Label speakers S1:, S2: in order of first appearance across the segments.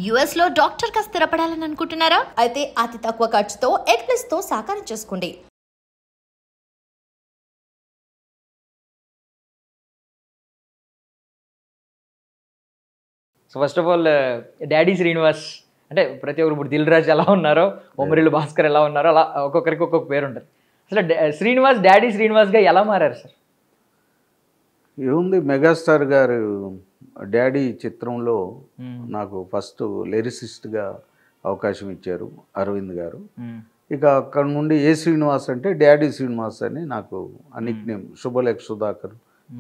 S1: యుఎస్లో డాక్టర్గా స్థిరపడాలని అనుకుంటున్నారా? అయితే అతి తక్కువ ఖర్చుతో ఎగ్ప్లస్తో సాకారం చేసుకోండి.
S2: So first of all daddy Srinivas అంటే ప్రతి ఒక్కరు ఇప్పుడు దిల్ రాజు ఎలా ఉన్నారో, బొమ్మరిల్లు భాస్కర్ ఎలా ఉన్నారో అలా ఒక్కొక్కరికి ఒక్కొక్క పేరు ఉంటుంది. అసలు శ్రీనివాస్ డాడీ శ్రీనివాస్గా ఎలా మారారు సార్?
S3: ఏముంది, మెగాస్టార్ గారు డాడీ చిత్రంలో నాకు ఫస్ట్ లిరిసిస్ట్గా అవకాశం ఇచ్చారు అరవింద్ గారు. ఇక అక్కడ నుండి ఏ శ్రీనివాస్ అంటే డాడీ శ్రీనివాస్ అని నాకు నిక్ నేమ్. శుభలేఖ సుధాకర్,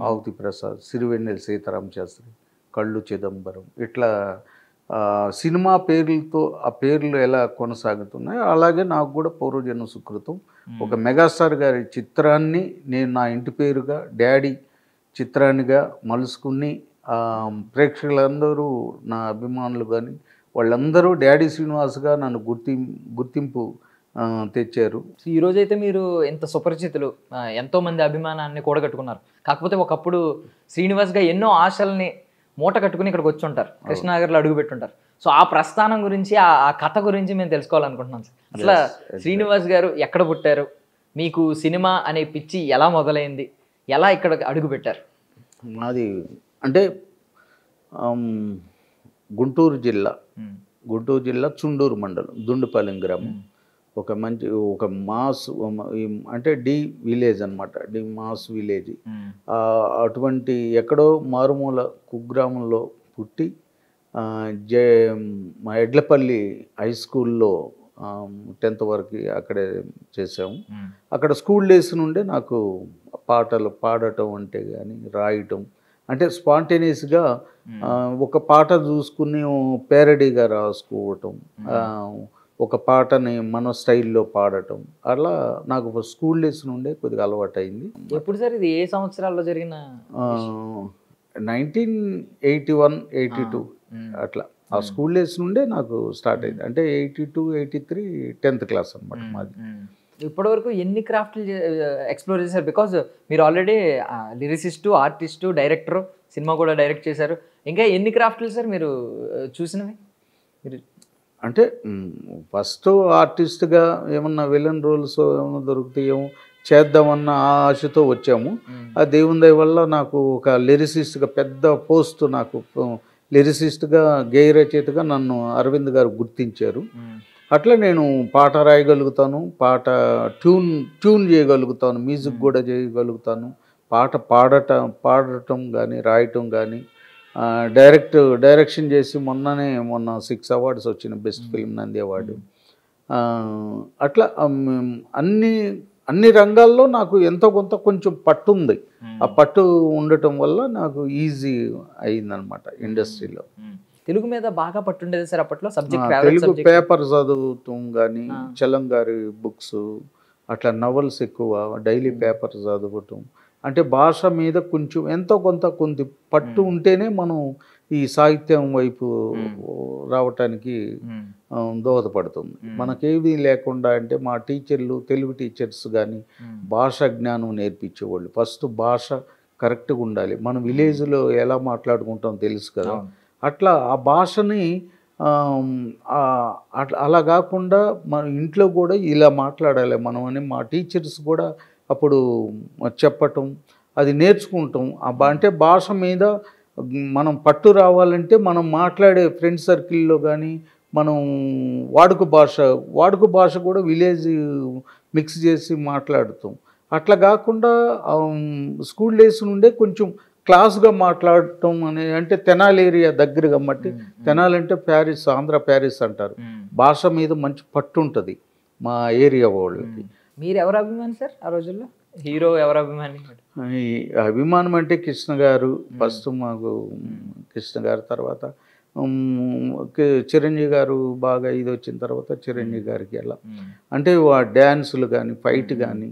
S3: ఆవుతి ప్రసాద్, సిరివెన్నెల సీతారామ శాస్త్రి, కళ్ళు చిదంబరం, ఇట్లా సినిమా పేర్లతో ఆ పేర్లు ఎలా కొనసాగుతున్నాయో అలాగే నాకు కూడా పూర్వజన్మ సుకృతం. ఒక మెగాస్టార్ గారి చిత్రాన్ని నేను నా ఇంటి పేరుగా డాడీ చిత్రాన్నిగా మలుసుకుని ప్రేక్షకులందరూ నా అభిమానులు కానీ వాళ్ళందరూ డాడీ శ్రీనివాస్గా నన్ను గుర్తింపు తెచ్చారు.
S2: ఈరోజైతే మీరు ఎంత సుపరిచితులు, ఎంతోమంది అభిమానాన్ని కూడగట్టుకున్నారు. కాకపోతే ఒకప్పుడు శ్రీనివాస్గా ఎన్నో ఆశల్ని మూట కట్టుకుని ఇక్కడికి వచ్చి ఉంటారు, కృష్ణానగర్లో అడుగు పెట్టుంటారు. సో ఆ ప్రస్థానం గురించి, ఆ కథ గురించి మేము తెలుసుకోవాలనుకుంటున్నాం సార్. అసలు శ్రీనివాస్ గారు ఎక్కడ పుట్టారు, మీకు సినిమా అనే పిచ్చి ఎలా మొదలైంది, ఎలా ఇక్కడ అడుగు పెట్టారు?
S3: మాది అంటే గుంటూరు జిల్లా చుండూరు మండలం దుండుపాలెం గ్రామం. ఒక మాస్ అంటే డి విలేజ్ అనమాట, డి మాస్ విలేజ్. అటువంటి ఎక్కడో మారుమూల కుగ్రామంలో పుట్టి మా ఎడ్లపల్లి హై స్కూల్లో 10th వరకు అక్కడే చేసాము. అక్కడ స్కూల్ డేస్ నుండే నాకు పాటలు పాడటం అంటే కానీ రాయటం అంటే స్పాంటేనియస్గా ఒక పాట చూసుకుని పేరడీగా రాసుకోవటం, ఒక పాటని మన స్టైల్లో పాడటం, అలా నాకు స్కూల్ డేస్ నుండే కొద్దిగా అలవాటు అయింది.
S2: ఎప్పుడు సార్ ఇది, ఏ సంవత్సరాల్లో జరిగిన?
S3: 1981, 82 అట్లా. ఆ స్కూల్ డేస్ నుండే నాకు స్టార్ట్ అయింది. అంటే 82, 83 10th క్లాస్ అనమాట మాది.
S2: ఇప్పటివరకు ఎన్ని క్రాఫ్ట్లు ఎక్స్ప్లోర్ చేశారు? బికాజ్ మీరు already lyricist, artist, director, cinema కూడా డైరెక్ట్ చేశారు. ఇంకా ఎన్ని క్రాఫ్ట్లు సార్ మీరు చూసినవి? మీరు
S3: అంటే ఫస్ట్ ఆర్టిస్ట్గా ఏమన్నా విలన్ రోల్స్ ఏమన్నా దొరుకుతాయేమో చేద్దామన్న ఆశతో వచ్చాము. ఆ దేవుని దయ వల్ల నాకు ఒక లిరిసిస్ట్గా పెద్ద పోస్ట్, నాకు లిరిసిస్ట్గా గేయ రచయితగా నన్ను అరవింద్ గారు గుర్తించారు. అట్లా నేను పాట రాయగలుగుతాను, పాట ట్యూన్ చేయగలుగుతాను, మ్యూజిక్ కూడా చేయగలుగుతాను, పాట పాడటం కానీ రాయటం కానీ, డైరెక్షన్ చేసి మొన్న 6 అవార్డ్స్ వచ్చిన బెస్ట్ ఫిల్మ్ నంది అవార్డు. అట్లా అన్ని రంగాల్లో నాకు ఎంతో కొంత కొంచెం పట్టు ఉంది. ఆ పట్టు ఉండటం వల్ల నాకు ఈజీ అయిందనమాట ఇండస్ట్రీలో.
S2: తెలుగు మీద బాగా పట్టుండేది సార్ అప్పట్లో?
S3: తెలుగు పేపర్ చదువుతాం కానీ, చలం గారి బుక్స్, అట్లా నవల్స్ ఎక్కువ, డైలీ పేపర్ చదవటం. అంటే భాష మీద కొంచెం ఎంతో కొంత పట్టు ఉంటేనే మనం ఈ సాహిత్యం వైపు రావటానికి దోహదపడుతుంది. మనకేవి లేకుండా అంటే మా టీచర్లు, తెలుగు టీచర్స్ కానీ భాష జ్ఞానం నేర్పించేవాళ్ళు. ఫస్ట్ భాష కరెక్ట్గా ఉండాలి. మనం విలేజ్లో ఎలా మాట్లాడుకుంటాం తెలుసు కదా, అట్లా ఆ భాషని అలా కాకుండా మన ఇంట్లో కూడా ఇలా మాట్లాడాలి మనం అని మా టీచర్స్ కూడా అప్పుడు చెప్పటం, అది నేర్చుకుంటాం. అంటే భాష మీద మనం పట్టు రావాలంటే మనం మాట్లాడే ఫ్రెండ్ సర్కిల్లో కానీ మనం వాడుక భాష కూడా విలేజ్ మిక్స్ చేసి మాట్లాడుతాం. అట్లా కాకుండా స్కూల్ డేస్ నుండే కొంచెం క్లాస్గా మాట్లాడటం అనేది, అంటే తెనాలి ఏరియా దగ్గర కాబట్టి, తెనాలి అంటే ప్యారిస్, ఆంధ్ర ప్యారిస్ అంటారు. భాష మీద మంచి పట్టు ఉంటుంది మా ఏరియా వాళ్ళకి.
S2: మీరు ఎవరు అభిమాని సార్ ఆ రోజుల్లో? హీరో ఎవరు అభిమాని?
S3: అభిమానం అంటే కృష్ణ గారు ఫస్ట్. మాకు కృష్ణ గారు తర్వాత చిరంజీవి గారు బాగా ఇది వచ్చిన తర్వాత చిరంజీవి గారికి ఎలా అంటే డ్యాన్సులు కానీ ఫైట్ కానీ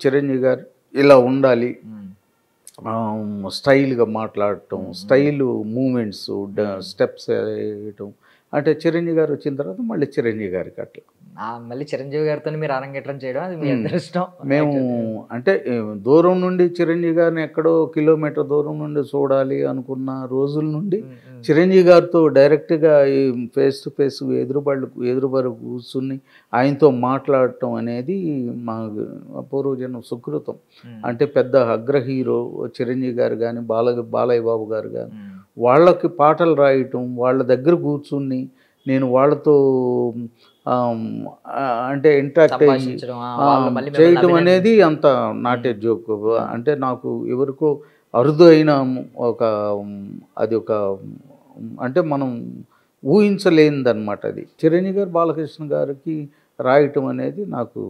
S3: చిరంజీవి గారు ఇలా ఉండాలి, స్టైల్గా మాట్లాడటం, స్టైల్ మూమెంట్స్, స్టెప్స్ వేయటం. అంటే చిరంజీవి గారు వచ్చిన తర్వాత మళ్ళీ చిరంజీవి గారికి అట్లా
S2: మళ్ళీ చిరంజీవి గారితో మీరు అరంగేట్రం చేయడం అది మీ అదృష్టం.
S3: మేము అంటే దూరం నుండి చిరంజీవి గారిని ఎక్కడో కిలోమీటర్ దూరం నుండి చూడాలి అనుకున్న రోజుల నుండి చిరంజీవి గారితో డైరెక్ట్గా ఈ ఫేస్ టు ఫేస్ ఎదురుబరు కూర్చుని ఆయనతో మాట్లాడటం అనేది మా పూర్వజన్మ సుకృతం. అంటే పెద్ద అగ్ర హీరో చిరంజీవి గారు కానీ బాలయ్య బాబు గారు కానీ వాళ్ళకి పాటలు రాయటం, వాళ్ళ దగ్గర కూర్చుని నేను వాళ్ళతో అంటే ఇంటరాక్ట్ అయ్యి చేయటం అనేది అంత నాటే జోక్. అంటే నాకు ఎవరికో అరుదు అయిన అది ఒక అంటే మనం ఊహించలేనిదన్నమాట. అది చిరంజీవి గారు బాలకృష్ణ గారికి రాయటం అనేది నాకు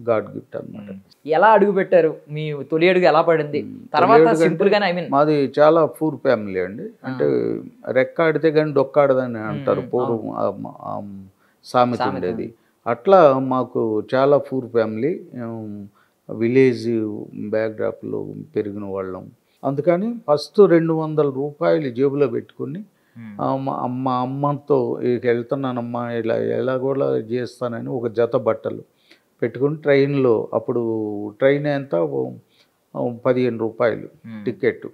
S3: గాడ్ గిఫ్ట్ అనమాట.
S2: ఎలా అడుగు పెట్టారు, మీ తొలి అడుగు ఎలా పడింది? తర్వాత సింపుల్ గానే ఐ మీన్
S3: మాది చాలా పూర్ ఫ్యామిలీ అండి. అంటే రెక్కాడితే కానీ డొక్కాడదని అంటారు పూర్వం సామెత ఉండేది. అట్లా మాకు చాలా పూర్ ఫ్యామిలీ, విలేజ్ బ్యాక్డ్రాప్లో పెరిగిన వాళ్ళం. అందుకని ఫస్ట్ 200 రూపాయలు జేబులో పెట్టుకుని మా అమ్మతో వెళ్తున్నానమ్మా ఎలా కూడా చేస్తానని ఒక జత బట్టలు పెట్టుకుని ట్రైన్లో, అప్పుడు ట్రైన్ ఎంత 15 రూపాయలు టికెట్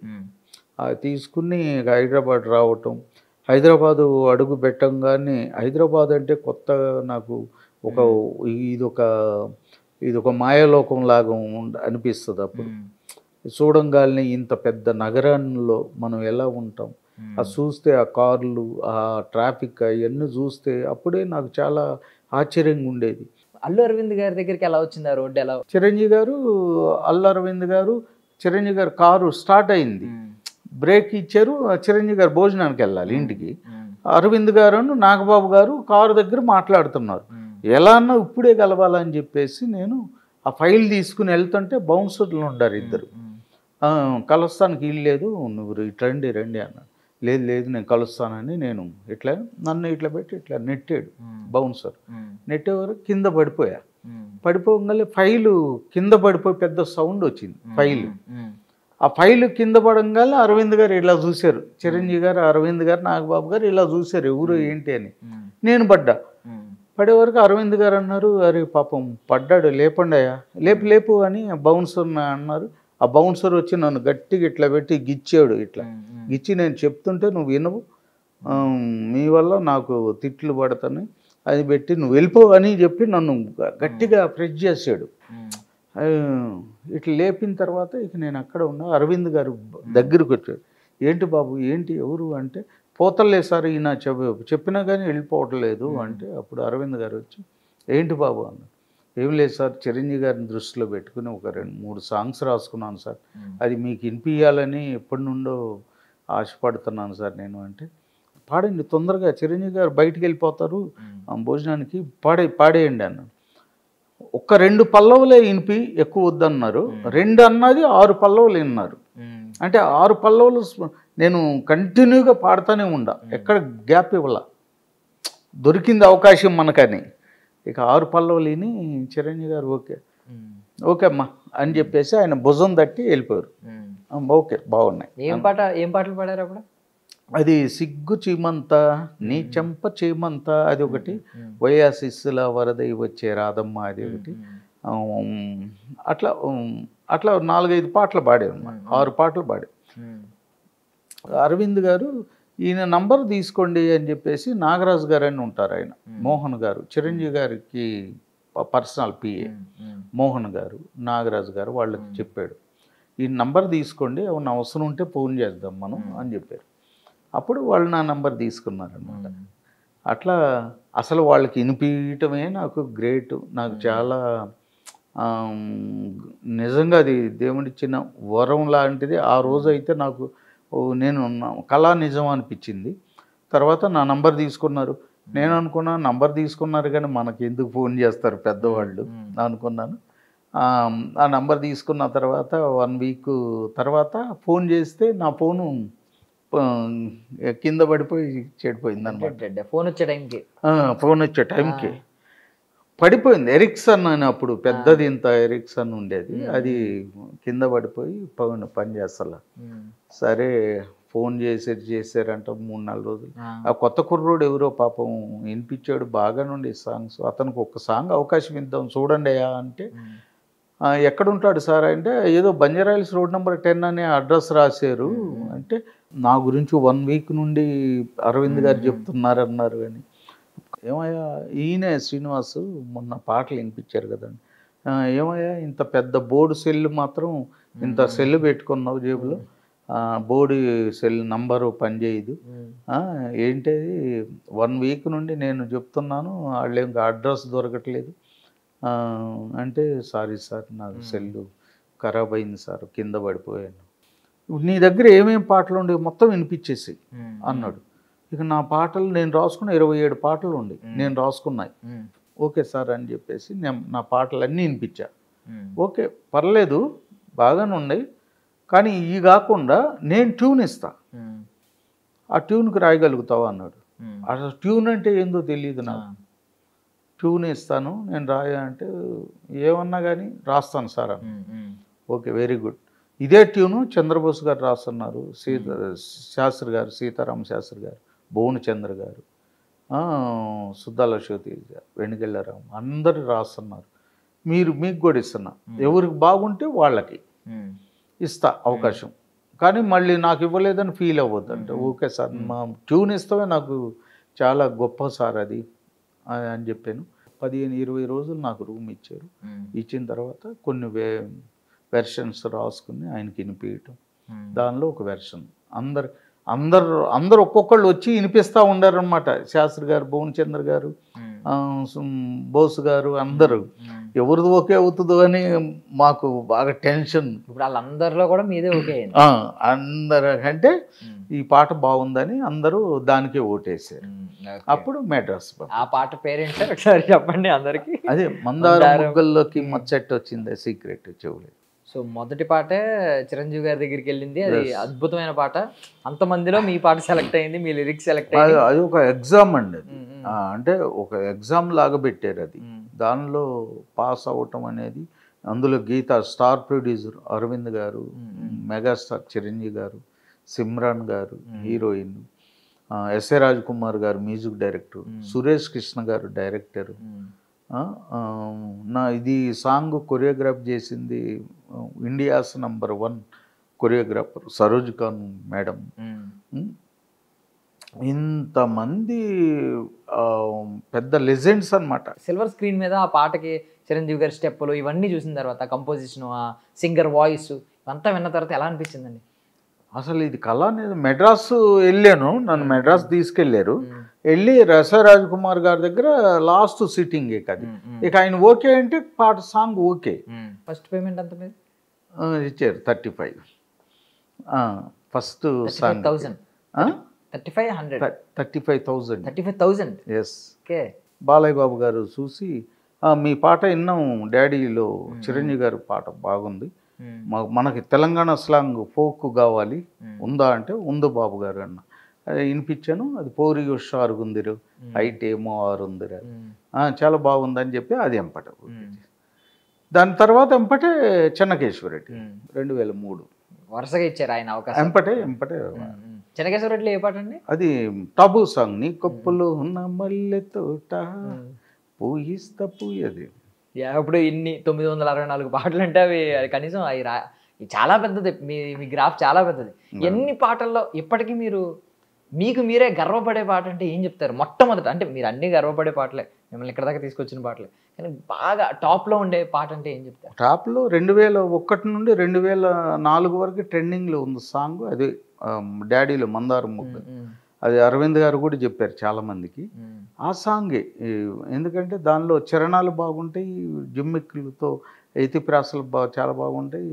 S3: తీసుకుని హైదరాబాద్ రావటం. హైదరాబాదు అడుగు పెట్టంగానే హైదరాబాద్ అంటే కొత్త నాకు ఇదొక మాయాలోకం లాగా అనిపిస్తుంది. అప్పుడు చూడంగానే ఇంత పెద్ద నగరంలో మనం ఎలా ఉంటాం, అది చూస్తే ఆ కార్లు, ఆ ట్రాఫిక్ అవన్నీ చూస్తే అప్పుడే నాకు చాలా ఆశ్చర్యంగా ఉండేది.
S2: అల్లు అరవింద్ గారి దగ్గరికి ఎలా వచ్చింది ఆ రోడ్డు? ఎలా
S3: చిరంజీవి గారు అల్లు అరవింద్ గారు చిరంజీవి గారు కారు స్టార్ట్ అయింది, బ్రేక్ ఇచ్చారు. చిరంజీవి గారు భోజనానికి వెళ్ళాలి ఇంటికి. అరవింద్ గారు నాగబాబు గారు కారు దగ్గర మాట్లాడుతున్నారు. ఎలా అన్నా ఇప్పుడే కలవాలని చెప్పేసి నేను ఆ ఫైల్ తీసుకుని వెళ్తుంటే బౌన్సర్లు ఉండారు ఇద్దరు. కలుస్తానికి వీలు లేదు, నువ్వు రండి అన్నాడు. లేదు నేను కలుస్తానని నేను నన్ను ఇట్లా పెట్టి ఇట్లా నెట్టాడు బౌన్సర్. నెట్టేవారు కింద పడిపోగానే ఫైలు కింద పడిపోయి పెద్ద సౌండ్ వచ్చింది. ఆ ఫైలు కింద పడంగానే అరవింద్ గారు ఇలా చూశారు, చిరంజీవి గారు, అరవింద్ గారు, నాగబాబు గారు ఇలా చూశారు ఎవరు ఏంటి అని. నేను పడే వరకు అరవింద్ గారు అన్నారు, అరే పాపం పడ్డాడు, లేపండాయా, లేపు అని బౌన్సర్ అన్నారు. ఆ బౌన్సర్ వచ్చి నన్ను గట్టిగా ఇట్లా పెట్టి గిచ్చాడు. గిచ్చి నేను చెప్తుంటే నువ్వు వినవు, మీ వల్ల నాకు తిట్లు పడతాను, అది పెట్టి నువ్వు వెళ్ళిపో అని చెప్పి నన్ను గట్టిగా ప్రెస్ చేసాడు. ఇట్లా లేపిన తర్వాత నేను అక్కడ ఉన్నా. అరవింద్ గారు దగ్గరికి వచ్చాడు. ఏంటి బాబు, ఏంటి, ఎవరు అంటే, పోతలే సార్ ఈయన చెప్పినా కానీ వెళ్ళిపోవట్లేదు అంటే, అప్పుడు అరవింద్ గారు వచ్చి ఏంటి బాబు అన్నారు. ఏం లేదు సార్, చిరంజీవి గారిని దృష్టిలో పెట్టుకుని ఒక 2-3 సాంగ్స్ రాసుకున్నాను సార్, అది మీకు వినిపించాలని ఎప్పటి నుండో ఆశపడుతున్నాను సార్ నేను అంటే, పాడండి తొందరగా, చిరంజీవి గారు బయటికి వెళ్ళిపోతారు భోజనానికి, పాడేయండి అన్నాను. ఒక 2 పల్లవులే వినిపి ఎక్కువ వద్దన్నారు. 2 అన్నది 6 పల్లవులు విన్నారు. అంటే 6 పల్లవులు నేను కంటిన్యూగా పాడుతూనే ఉండా, ఎక్కడ గ్యాప్ ఇవ్వాల, దొరికింది అవకాశం మనకని. ఇక 6 పల్లవులు విని చిరంజీవి గారు ఓకే అమ్మా అని చెప్పేసి ఆయన భుజం తట్టి వెళ్ళిపోయారు. ఓకే బాగున్నాయి.
S2: ఏం పాటలు పాడారు అప్పుడు?
S3: అది సిగ్గు చీమంత నీ చెంప చీమంత అది ఒకటి, వయాసిస్సుల వరదై వచ్చే రాధమ్మ అది ఒకటి. అట్లా 4-5 పాటలు పాడారు, 6 పాటలు పాడారు. అరవింద్ గారు ఈయన నంబర్ తీసుకోండి అని చెప్పేసి, నాగరాజు గారు అని ఉంటారు ఆయన, మోహన్ గారు చిరంజీవి గారికి పర్సనల్ పిఏ మోహన్ గారు, నాగరాజు గారు వాళ్ళకి చెప్పాడు, ఈ నంబర్ తీసుకోండి, ఏమన్నా అవసరం ఉంటే ఫోన్ చేద్దాం మనం అని చెప్పారు. అప్పుడు వాళ్ళు నా నంబర్ తీసుకున్నారనమాట. అట్లా అసలు వాళ్ళకి వినిపించటమే నాకు గ్రేట్, నాకు చాలా నిజంగా అది దేవుడిచ్చిన వరం లాంటిది. ఆ రోజు అయితే నాకు నేను కళా నిజం అనిపించింది. తర్వాత నా నంబర్ తీసుకున్నారు. నేను అనుకున్నా నంబర్ తీసుకున్నారు కానీ మనకి ఎందుకు ఫోన్ చేస్తారు పెద్దవాళ్ళు అనుకున్నాను. ఆ నంబర్ తీసుకున్న తర్వాత 1 వీక్ తర్వాత ఫోన్ చేస్తే నా ఫోను కింద పడిపోయి చెడిపోయింది అనమాట.
S2: ఫోన్ వచ్చే టైంకి
S3: పడిపోయింది. ఎరిక్సన్ అని అప్పుడు పెద్దది ఇంత ఎరిక్సన్ ఉండేది, అది కింద పడిపోయి పని చేస్తలా. సరే ఫోన్ చేశారంట 3-4 రోజులు. ఆ కొత్త కుర్రోడు ఎవరో పాపం వినిపించాడు బాగా నుండి సాంగ్స్, అతనికి ఒక సాంగ్ అవకాశం ఇద్దాం చూడండి అయ్యా అంటే, ఎక్కడుంటాడు సార్ అంటే, ఏదో బంజారాయిల్స్ రోడ్ నెంబర్ 10 అనే అడ్రస్ రాశారు అంటే, నా గురించి 1 వీక్ నుండి అరవింద్ గారు చెప్తున్నారన్నారు. అని ఏమయ్యా ఈయనే శ్రీనివాసు మొన్న పాటలు వినిపించారు కదండి, ఏమయ్యా ఇంత పెద్ద బోర్డు సెల్ మాత్రం ఇంత సెల్ పెట్టుకున్నావు జేబులో, బోర్డు సెల్ నంబరు పనిచేయదు, ఏంటది 1 వీక్ నుండి నేను చెప్తున్నాను వాళ్ళు ఇంకా అడ్రస్ దొరకట్లేదు అంటే, సారీ సార్ నాకు సెల్లు ఖరాబ్ అయింది సార్, కింద పడిపోయాను, నీ దగ్గర ఏమేమి పాటలు ఉండేవి మొత్తం వినిపించేసి అన్నాడు. ఇక నా పాటలు నేను రాసుకున్న 27 పాటలు ఉండి నేను రాసుకున్నాయి. ఓకే సార్ అని చెప్పేసి నేను నా పాటలన్నీ వినిపించా. ఓకే పర్లేదు బాగానే ఉన్నాయి, కానీ ఇవి కాకుండా నేను ట్యూన్ ఇస్తా, ఆ ట్యూన్కి రాయగలుగుతావా అన్నాడు. అసలు ట్యూన్ అంటే ఏందో తెలియదు నాకు, ట్యూన్ ఇస్తాను నేను రాయా అంటే, ఏమన్నా కానీ రాస్తాను సార్ అని. Okay very good. ఇదే ట్యూను చంద్రబోస్ గారు రాస్తున్నారు, శాస్త్రి గారు, సీతారామ శాస్త్రి గారు, భువన చంద్ర గారు, సుద్దాల శోతి, వెనుగెళ్ళరాము అందరూ రాస్తున్నారు, మీకు కూడా ఇస్తున్నా, ఎవరికి బాగుంటే వాళ్ళకి ఇస్తా అవకాశం, కానీ మళ్ళీ నాకు ఇవ్వలేదని ఫీల్ అవ్వద్దు అంటే, ఓకే సార్ మా ట్యూన్ ఇస్తామే నాకు చాలా గొప్ప సార్ అది అని చెప్పాను. 15-20 రోజులు నాకు రూమ్ ఇచ్చారు. ఇచ్చిన తర్వాత కొన్ని వెర్షన్స్ రాసుకుని ఆయనకి వినిపించటం, దానిలో ఒక వెర్షన్ అందరు ఒక్కొక్కళ్ళు వచ్చి వినిపిస్తూ ఉండారనమాట. శాస్త్రి గారు, భువన్ చంద్ర గారు, బోస్ గారు, అందరూ ఎవరిది ఓకే అవుతుందో అని మాకు బాగా టెన్షన్.
S2: ఇప్పుడు వాళ్ళందరిలో కూడా మీదే ఓకే
S3: అందరికంటే ఈ పాట బాగుందని అందరూ దానికే ఓటేసారు. అప్పుడు మెడ్రాస్.
S2: ఆ పాట పేరెంట్స్ ఒకసారి చెప్పండి అందరికి.
S3: అదే మందార ముగ్గల్లోకి మచ్చట్టు వచ్చింది, సీక్రెట్ చెవులే.
S2: సో మొదటి పాటే చిరంజీవి గారి దగ్గరికి వెళ్ళింది, అది అద్భుతమైన పాట, అంతమందిలో మీ పాట సెలెక్ట్ అయింది, మీ లిరిక్స్ సెలెక్ట్ అయింది.
S3: అది ఒక ఎగ్జామ్ అండి, అంటే ఒక ఎగ్జామ్ లాగా పెట్టారు అది. దానిలో పాస్ అవ్వటం అనేది, అందులో గీత స్టార్ ప్రొడ్యూసర్ అరవింద్ గారు, మెగాస్టార్ చిరంజీవి గారు, సిమ్రాన్ గారు హీరోయిన్, ఎస్ఏ రాజ్ కుమార్ గారు మ్యూజిక్ డైరెక్టర్, సురేష్ కృష్ణ గారు డైరెక్టర్, ఇది సాంగ్ కొరియోగ్రాఫ్ చేసింది India's number 1 choreographer Saroj Khan madam. ఇంతమంది పెద్ద లెజెండ్స్ అనమాట.
S2: సిల్వర్ స్క్రీన్ మీద ఆ పాటకి చిరంజీవి గారి స్టెప్పులు ఇవన్నీ చూసిన తర్వాత, కంపోజిషన్, ఆ సింగర్ వాయిస్ ఇవంతా విన్న తర్వాత ఎలా అనిపించిందండి?
S3: అసలు ఇది కళ అనేది. మెడ్రాస్ వెళ్ళాను, నన్ను మెడ్రాస్ తీసుకెళ్ళారు. వెళ్ళి రసరాజ్ కుమార్ గారి దగ్గర లాస్ట్ సిట్టింగ్ అది. ఇక ఆయన ఓకే అంటే పాట సాంగ్ ఓకే.
S2: ఫస్ట్ పేమెంట్ ఎంత మీద
S3: ఇచ్చారు? 35. First song
S2: 35,000.
S3: Yes. Balayya Babu గారు చూసి, మీ పాట విన్నాం డాడీలో, చిరంజీవి గారి పాట బాగుంది, మనకి తెలంగాణ స్లాంగ్ ఫోక్ కావాలి, ఉందా అంటే ఉంది బాబు గారు అన్న. అది వినిపించాను. అది పోరి హుషారుగుందిరు, హైట్ ఏమో 6 చాలా బాగుందని చెప్పి అది ఎంపట. దాని తర్వాత ఎంపటే చెన్నకేశ్వరరెడ్డి 2003
S2: వరుసగా ఇచ్చారు ఆయన అవకాశం.
S3: ఎంపటే
S2: చెన్నకేశ్వరరెడ్డిలో ఏ పాట అండి?
S3: అది టబు సాంగ్. నీ కొప్పులు ఉన్న మల్లె తోట పూయిస్తా పూయది.
S2: ఇప్పుడు ఇన్ని 964 పాటలు అంటే అవి కనీసం అవి చాలా పెద్దది, మీ గ్రాఫ్ చాలా పెద్దది. ఎన్ని పాటల్లో ఇప్పటికీ మీకు మీరే గర్వపడే పాట అంటే ఏం చెప్తారు? మొట్టమొదట అంటే మీరు అన్ని గర్వపడే పాటలే, మిమ్మల్ని ఇక్కడ దాకా తీసుకొచ్చిన పాటలే, కానీ బాగా టాప్లో ఉండే పాట అంటే ఏం చెప్తారు?
S3: టాప్లో 2001 నుండి 2004 వరకు ట్రెండింగ్లో ఉంది సాంగ్, అది డాడీలో మందారం ముగ్గ. అది అరవింద్ గారు కూడా చెప్పారు చాలామందికి ఆ సాంగే. ఎందుకంటే దానిలో చరణాలు బాగుంటాయి, జిమ్మిక్కులతో ఎతిప్రాసలు చాలా బాగుంటాయి.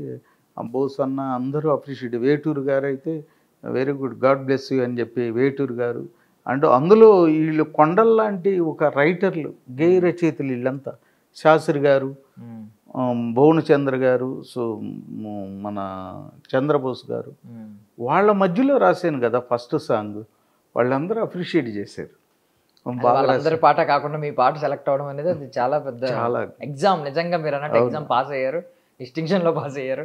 S3: బోస్ అన్న అందరూ అప్రిషియేట్. వేటూరు గారు అయితే very good, God bless you అని చెప్పి వేటూరు గారు. అంటే అందులో వీళ్ళు కొండల్లాంటి ఒక రైటర్లు, గేయ రచయితలు వీళ్ళంతా. శాస్త్రి గారు, భువన చంద్ర గారు, సో మన చంద్రబోస్ గారు, వాళ్ళ మధ్యలో రాశాను కదా ఫస్ట్ సాంగ్. వాళ్ళందరూ అప్రిషియేట్ చేశారు.
S2: వాళ్ళందరి పాట కాకుండా మీ పాట సెలెక్ట్ అవడం అనేది అది చాలా పెద్ద
S3: చాలా
S2: ఎగ్జామ్. నిజంగా మీరు అన్నట్టు ఎగ్జామ్ పాస్ అయ్యారు, డిస్టింక్షన్ లో పాస్ అయ్యారు.